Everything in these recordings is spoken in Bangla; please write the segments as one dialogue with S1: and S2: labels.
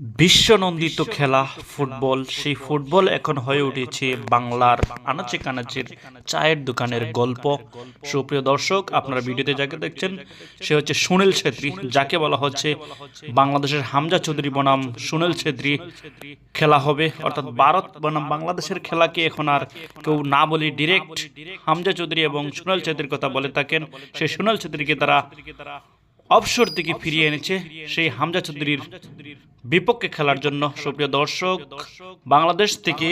S1: বিশ্বনন্দিত খেলা ফুটবল। সেই ফুটবল এখন হয়ে উঠেছে বাংলার আনাচে কানাচের চায়ের দোকানের গল্প। সুপ্রিয় দর্শক, আপনারা ভিডিওতে যাকে দেখছেন সে হচ্ছে সুনীল ছেত্রী, যাকে বলা হচ্ছে বাংলাদেশের হামজা চৌধুরী বনাম সুনীল ছেত্রী। খেলা হবে, অর্থাৎ ভারত বনাম বাংলাদেশের খেলাকে এখন আর কেউ না বলি ডিরেক্ট হামজা চৌধুরী এবং সুনীল ছেত্রীর কথা বলে থাকেন। সেই সুনীল ছেত্রীকে তারা অবসর থেকে ফিরিয়ে এনেছে সেই হামজা চৌধুরীর বিপক্ষে খেলার জন্য। সুপ্রিয় দর্শক, বাংলাদেশ থেকে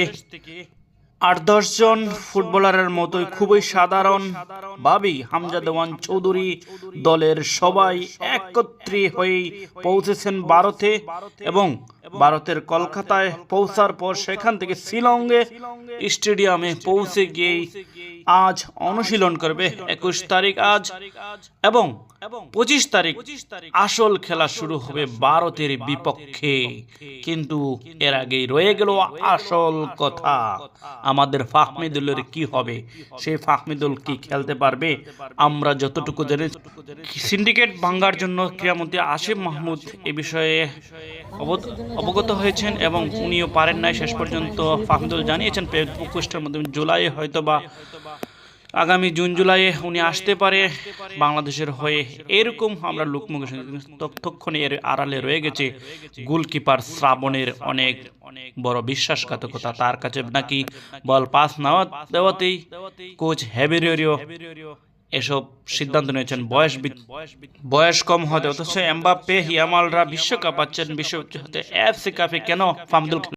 S1: ৮-১০ জন ফুটবলারের মতোই খুবই সাধারণ ভাবেই হামজা দেওয়ান চৌধুরী দলের সবাই একত্রে হয়ে পৌঁছেছেন ভারতে, এবং ভারতের কলকাতায় পৌঁছার পর সেখান থেকে শিলংয়ে স্টেডিয়ামে পৌঁছে গিয়ে আজ অনুশীলন করবে ২১ তারিখ আজ, এবং ২৫ তারিখ আসল খেলা শুরু হবে ভারতের বিপক্ষে। কিন্তু এর আগেই রয়ে গেল আসল কথা, আমাদের ফাহমিদুলের কি হবে? সেই ফাহমিদুল কি খেলতে পারবে? আমরা যতটুকু জানি, সিন্ডিকেট ভাঙ্গার জন্য ক্রীড়ামন্ত্রী আসিফ মাহমুদ এ বিষয়ে অবগত হয়েছেন এবং উনিও পারেন নাই শেষ পর্যন্ত। ফাহমিদুল জানিয়েছেন ফেসবুক পোস্টের মাধ্যমে জুলাই হয়তোবা আগামী জুন জুলাইয়ে উনি আসতে পারে বাংলাদেশের হয়ে, এরকম আমরা লোকমুখে শুনেছি। ততক্ষণে এর আড়ালে রয়ে গেছে গোলকিপার শ্রাবণের অনেক বড় বিশ্বাসঘাতকতা। তার কাছে নাকি বল পাস না দেওয়াতেই কোচ হেবেরিও এসব সিদ্ধান্ত নিয়েছেন। বয়স কম হতে, অথচ এমবাপ্পে, ইয়ামালরা বিশ্বকাপ পাচ্ছেন, বিশ্ব এফসি কাপে কেন ফাহমিদুল